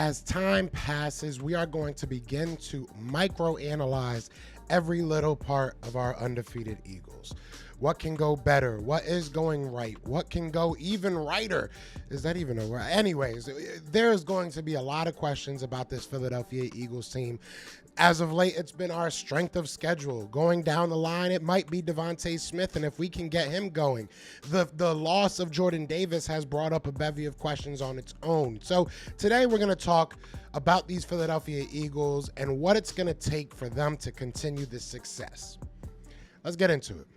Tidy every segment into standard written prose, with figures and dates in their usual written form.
as time passes, we are going to begin to micro-analyze every little part of our undefeated Eagles. What can go better? What is going right? What can go even righter? Is that even a word? Anyways, there's going to be a lot of questions about this Philadelphia Eagles team. As of late, it's been our strength of schedule. Going down the line, it might be Devonta Smith, and if we can get him going. The loss of Jordan Davis has brought up a bevy of questions on its own. So today we're going to talk about these Philadelphia Eagles and what it's going to take for them to continue this success. Let's get into it.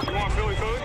You want Philly food?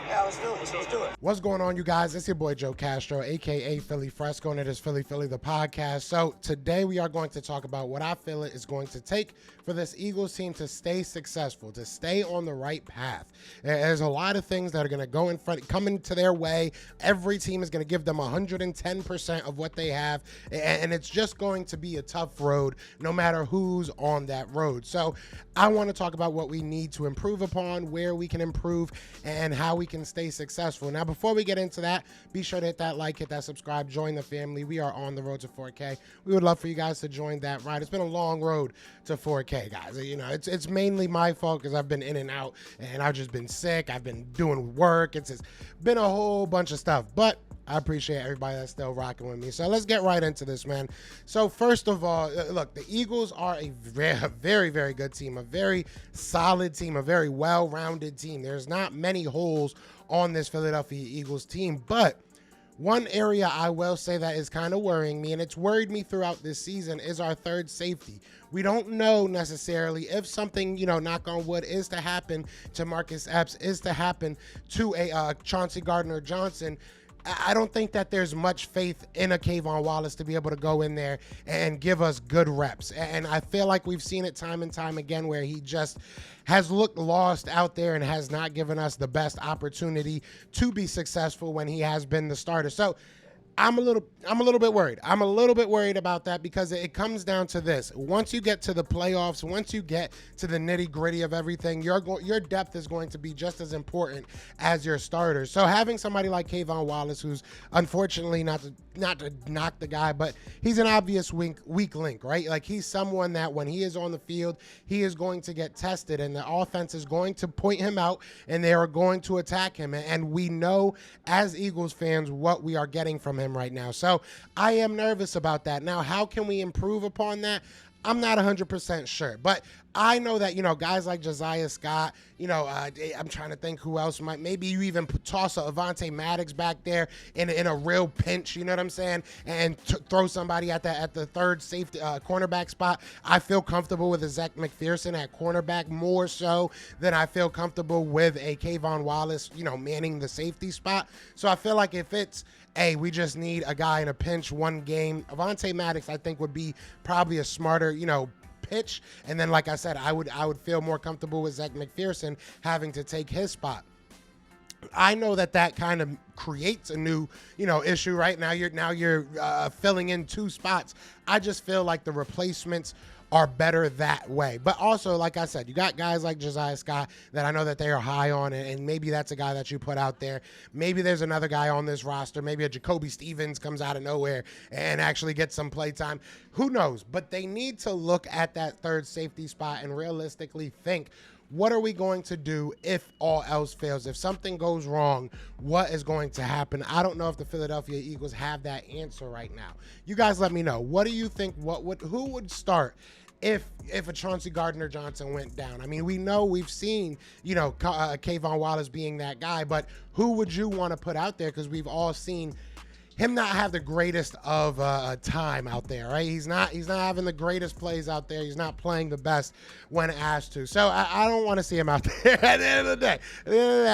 Yeah, let's do it. Let's do it. What's going on, you guys? It's your boy Joe Castro, aka Philly Fresco, and it is Philly the podcast. So today we are going to talk about what I feel it is going to take for this Eagles team to stay successful, to stay on the right path. There's a lot of things that are going to go in front, come into their way. Every team is going to give them 110% of what they have, and it's just going to be a tough road no matter who's on that road. So I want to talk about what we need to improve upon, where we can improve, and how we can stay successful. Now, before we get into that, be sure to hit that like, hit that subscribe, join the family. We are on the road to 4K. We would love for you guys to join that ride. It's been a long road to 4K, guys. You know, it's mainly my fault because I've been in and out, and I've just been sick. I've been doing work. It's been a whole bunch of stuff, but I appreciate everybody that's still rocking with me. So let's get right into this, man. So first of all, look, the Eagles are a very, very good team, a very solid team, a very well-rounded team. There's not many holes on this Philadelphia Eagles team, but one area I will say that is kind of worrying me, and it's worried me throughout this season, is our third safety. We don't know necessarily if something, you know, knock on wood, is to happen to Marcus Epps, is to happen to a Chauncey Gardner-Johnson. I don't think that there's much faith in a Kayvon Wallace to be able to go in there and give us good reps. And I feel like we've seen it time and time again where he just has looked lost out there and has not given us the best opportunity to be successful when he has been the starter. So I'm a little bit worried. I'm a little bit worried about that because it comes down to this. Once you get to the playoffs, once you get to the nitty-gritty of everything, your depth is going to be just as important as your starters. So having somebody like Kayvon Wallace, who's unfortunately not to knock the guy, but he's an obvious weak link, right? Like, he's someone that when he is on the field, he is going to get tested, and the offense is going to point him out, and they are going to attack him. And we know as Eagles fans what we are getting from him right now. So I am nervous about that. Now, how can we improve upon that? I'm not 100% sure, but I know that, you know, guys like Josiah Scott, you know, I'm trying to think who else might, maybe you even toss a Avonte Maddox back there in a real pinch, you know what I'm saying, and throw somebody at the third safety cornerback spot. I feel comfortable with a Zach McPherson at cornerback more so than I feel comfortable with a Kayvon Wallace, you know, manning the safety spot. So I feel like if it's, hey, we just need a guy in a pinch one game, Avonte Maddox, I think, would be probably a smarter, you know, pitch. And then, like I said, I would feel more comfortable with Zach McPherson having to take his spot. I know that kind of creates a new, you know, issue, right? Now you're filling in two spots. I just feel like the replacements are better that way. But also, like I said, you got guys like Josiah Scott that I know that they are high on, and maybe that's a guy that you put out there. Maybe there's another guy on this roster. Maybe a Jacoby Stevens comes out of nowhere and actually gets some play time. Who knows? But they need to look at that third safety spot and realistically think, what are we going to do if all else fails? If something goes wrong, what is going to happen? I don't know if the Philadelphia Eagles have that answer right now. You guys let me know. What do you think? Who would start if a Chauncey Gardner-Johnson went down? I mean, we've seen, you know, Kayvon Wallace being that guy, but who would you want to put out there? Because we've all seen him not have the greatest of time out there, right? He's not having the greatest plays out there. He's not playing the best when asked to. So I don't want to see him out there at the end of the day. I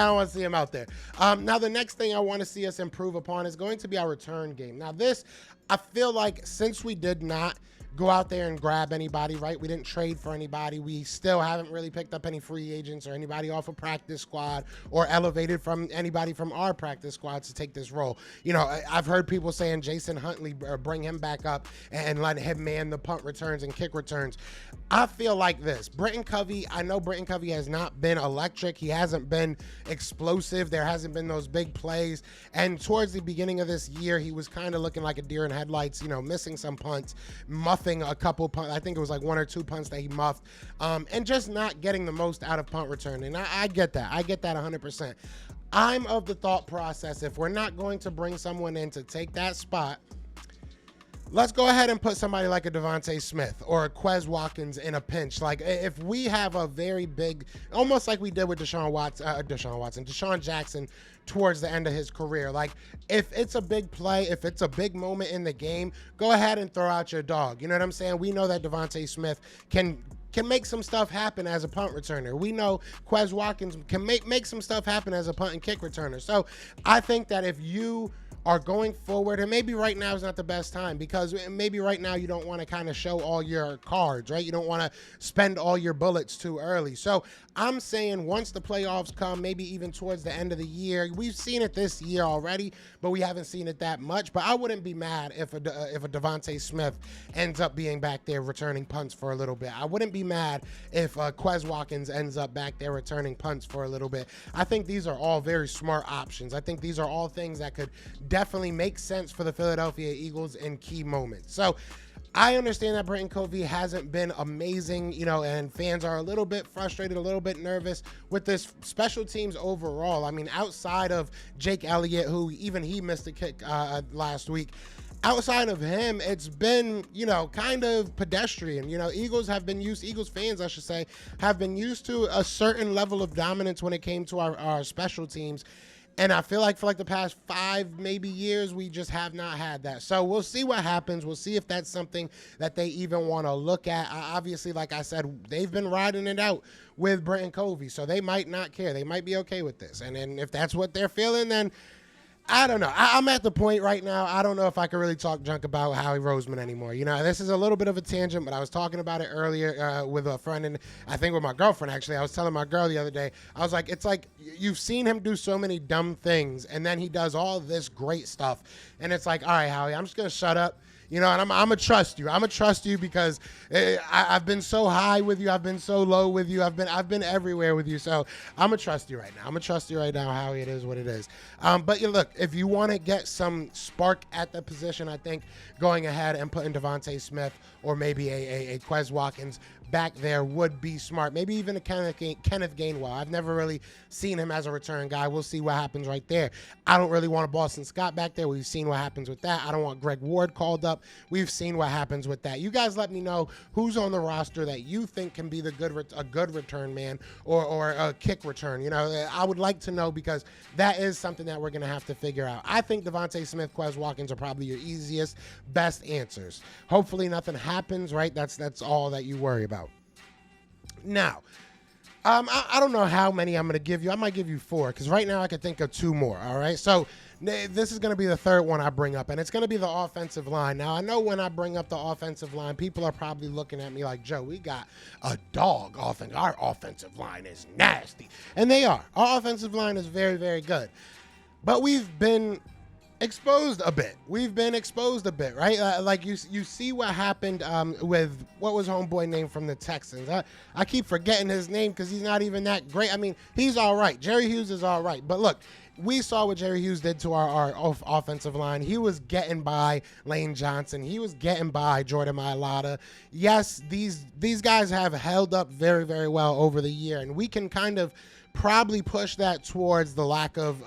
don't want to see him out there. Now, the next thing I want to see us improve upon is going to be our return game. Now, this, I feel like since we did not go out there and grab anybody, right? We didn't trade for anybody. We still haven't really picked up any free agents or anybody off a practice squad or elevated from anybody from our practice squad to take this role. You know, I've heard people saying Jason Huntley, bring him back up and let him man the punt returns and kick returns. I feel like this. Britton Covey, I know Britton Covey has not been electric. He hasn't been explosive. There hasn't been those big plays. And towards the beginning of this year, he was kind of looking like a deer in headlights, you know, missing some punts, muffing a couple punts. I think it was like 1 or 2 punts that he muffed, and just not getting the most out of punt return. And I get that. I get that 100%. I'm of the thought process, if we're not going to bring someone in to take that spot, let's go ahead and put somebody like a Devonta Smith or a Quez Watkins in a pinch. Like, if we have a very big, almost like we did with Deshaun Jackson towards the end of his career. Like, if it's a big play, if it's a big moment in the game, go ahead and throw out your dog. You know what I'm saying? We know that Devonta Smith can make some stuff happen as a punt returner. We know Quez Watkins can make some stuff happen as a punt and kick returner. So I think that if you are going forward, and maybe right now is not the best time, because maybe right now you don't want to kind of show all your cards, right? You don't want to spend all your bullets too early. So I'm saying once the playoffs come, maybe even towards the end of the year, we've seen it this year already, but we haven't seen it that much. But I wouldn't be mad if a Devonta Smith ends up being back there returning punts for a little bit. I wouldn't be mad if Quez Watkins ends up back there returning punts for a little bit. I think these are all very smart options. I think these are all things that could definitely make sense for the Philadelphia Eagles in key moments. So I understand that Britton Covey hasn't been amazing, you know, and fans are a little bit frustrated, a little bit nervous with this special teams overall. I mean, outside of Jake Elliott, who even he missed a kick last week, outside of him, it's been, you know, kind of pedestrian. You know, Eagles fans, I should say, have been used to a certain level of dominance when it came to our special teams. And I feel like for like the past 5 maybe years, we just have not had that. So we'll see what happens. We'll see if that's something that they even want to look at. Obviously, like I said, they've been riding it out with Britton Covey, so they might not care. They might be okay with this. And then if that's what they're feeling, then I don't know. I'm at the point right now, I don't know if I can really talk junk about Howie Roseman anymore. You know, this is a little bit of a tangent, but I was talking about it earlier with a friend, and I think with my girlfriend, actually. I was telling my girl the other day, I was like, it's like you've seen him do so many dumb things, and then he does all this great stuff. And it's like, all right, Howie, I'm just going to shut up. You know, and I'm going to trust you. I'm going to trust you because I've been so high with you. I've been so low with you. I've been everywhere with you. So I'm going to trust you right now. I'm going to trust you right now, Howie. It is what it is. But look, if you want to get some spark at the position, I think going ahead and putting Devonta Smith or maybe a Quez Watkins back there would be smart. Maybe even a Kenneth Gainwell. I've never really seen him as a return guy. We'll see what happens right there. I don't really want a Boston Scott back there. We've seen what happens with that. I don't want Greg Ward called up. We've seen what happens with that. You guys let me know who's on the roster that you think can be a good return man or a kick return. You know, I would like to know, because that is something that we're going to have to figure out. I think Devonta Smith, Quez Watkins are probably your easiest, best answers. Hopefully nothing happens, right? That's all that you worry about. Now, I don't know how many I'm going to give you. I might give you 4, because right now I can think of 2 more, all right? So this is going to be the third one I bring up, and it's going to be the offensive line. Now, I know when I bring up the offensive line, people are probably looking at me like, Joe, we got a dog offense. Our offensive line is nasty. And they are. Our offensive line is very, very good. But we've been exposed a bit. Right? Like you see what happened with what was homeboy name from the Texans. I keep forgetting his name because he's not even that great. I mean, he's all right. Jerry Hughes is all right. But look, we saw what Jerry Hughes did to our offensive line. He was getting by Lane Johnson. He was getting by Jordan Mailata. Yes, these guys have held up very, very well over the year, and we can kind of probably push that towards the lack of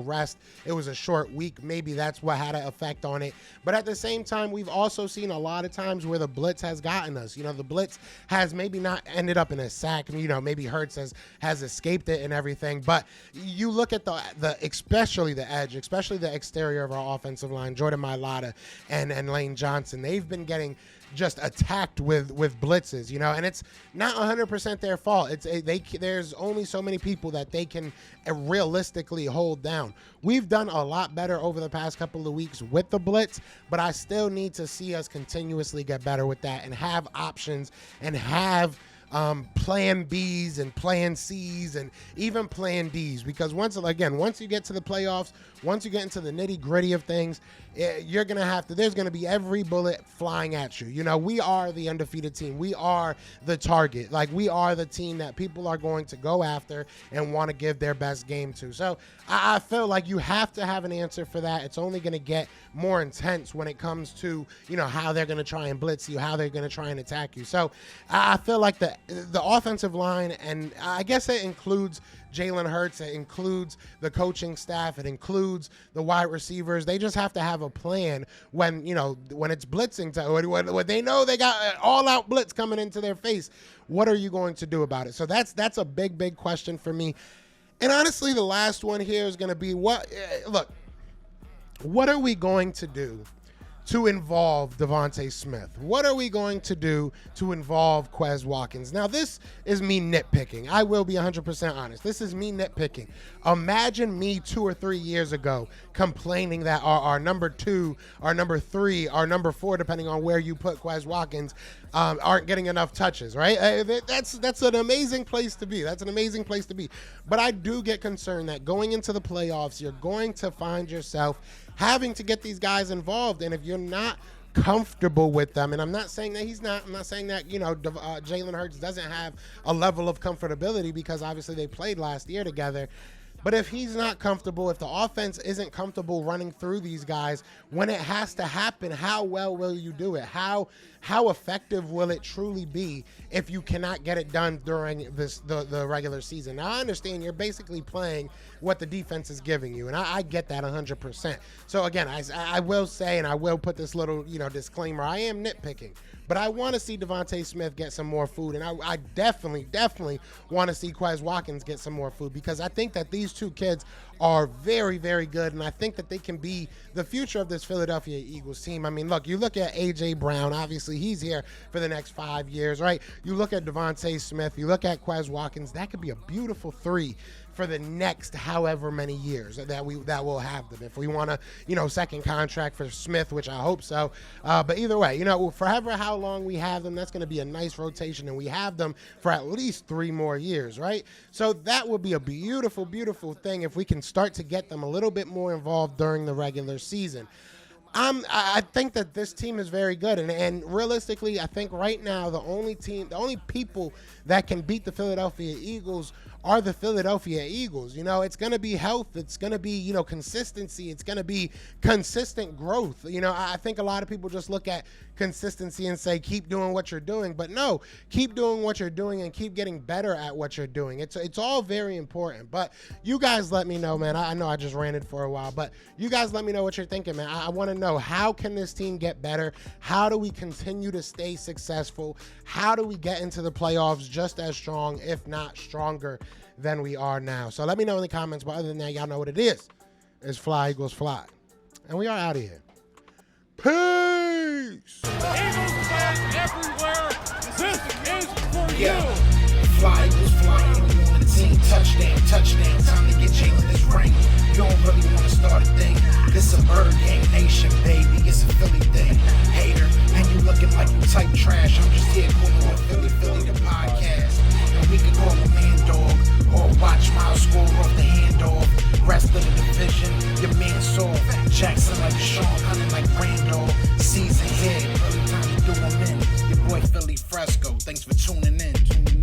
rest. It was a short week. Maybe that's what had an effect on it. But at the same time, we've also seen a lot of times where the blitz has gotten us. You know, the blitz has maybe not ended up in a sack. You know, maybe Hurts has escaped it and everything. But you look at the especially the edge, especially the exterior of our offensive line, Jordan Mailata and Lane Johnson. They've been getting just attacked with blitzes, you know, and it's not 100% their fault. There's only so many many people that they can realistically hold down. We've done a lot better over the past couple of weeks with the blitz, but I still need to see us continuously get better with that and have options and have plan Bs and plan Cs and even plan Ds, because once you get to the playoffs, once you get into the nitty gritty of things, there's going to be every bullet flying at you. You know, we are the undefeated team. We are the target. Like, we are the team that people are going to go after and want to give their best game to. So I feel like you have to have an answer for that. It's only going to get more intense when it comes to, you know, how they're going to try and blitz you, how they're going to try and attack you. So I feel like the offensive line, and I guess it includes Jalen Hurts, it includes the coaching staff, it includes the wide receivers. They just have to have a plan when it's blitzing time, when they know they got an all-out blitz coming into their face. What are you going to do about it? So that's a big question for me. And honestly, the last one here is going to be what are we going to do to involve Devonta Smith? What are we going to do to involve Quez Watkins? Now, this is me nitpicking. I will be 100% honest. This is me nitpicking. Imagine me 2 or 3 years ago complaining that our number 2, our number 3, our number 4, depending on where you put Quez Watkins, aren't getting enough touches, right? That's an amazing place to be. That's an amazing place to be. But I do get concerned that going into the playoffs, you're going to find yourself having to get these guys involved. And if you're not comfortable with them, and I'm not saying that he's not, I'm not saying that, Jalen Hurts doesn't have a level of comfortability, because obviously they played last year together. But if he's not comfortable, if the offense isn't comfortable running through these guys, when it has to happen, how well will you do it? How effective will it truly be if you cannot get it done during the regular season? Now, I understand you're basically playing what the defense is giving you, and I get that 100%. So again, I will say, and I will put this little disclaimer, I am nitpicking. But I want to see Devonta Smith get some more food, and I definitely want to see Quez Watkins get some more food, because I think that these two kids are very, very good, and I think that they can be the future of this Philadelphia Eagles team. I mean, look, you look at A.J. Brown, obviously he's here for the next 5 years, right? You look at Devonta Smith, you look at Quez Watkins, that could be a beautiful 3 for the next however many years that we'll have them. If we want a second contract for Smith, which I hope so, but either way, forever how long we have them, that's going to be a nice rotation, and we have them for at least 3 more years, right? So that would be a beautiful, beautiful thing if we can start to get them a little bit more involved during the regular season. I think that this team is very good, and realistically, I think right now the only people that can beat the Philadelphia Eagles are the Philadelphia Eagles. It's going to be health. It's going to be, consistency. It's going to be consistent growth. I think a lot of people just look at consistency and say, keep doing what you're doing. But no, keep doing what you're doing and keep getting better at what you're doing. It's all very important. But you guys let me know, man. I know I just ranted for a while, but you guys let me know what you're thinking, man. I want to know, how can this team get better? How do we continue to stay successful? How do we get into the playoffs just as strong, if not stronger, than we are now? So let me know in the comments. But other than that, y'all know what it is. It's Fly Eagles Fly. And we are out of here. Peace! Eagles fans everywhere, this is for Yeah. you. Fly Eagles fly. You on the team. Touchdown. Time to get Jalen this ring. You don't really want to start a thing. This a Bird Gang Nation, baby. It's a Philly thing. Hater, and you looking like you type trash. I'm just here calling on Philly the podcast. And we can call a man dog, or watch Miles score off the handoff. Rest of the division, your man saw Jackson like Sean, hunting like Randall. Season hit, early time to do him in. Your boy Philly Fresco, thanks for tuning in.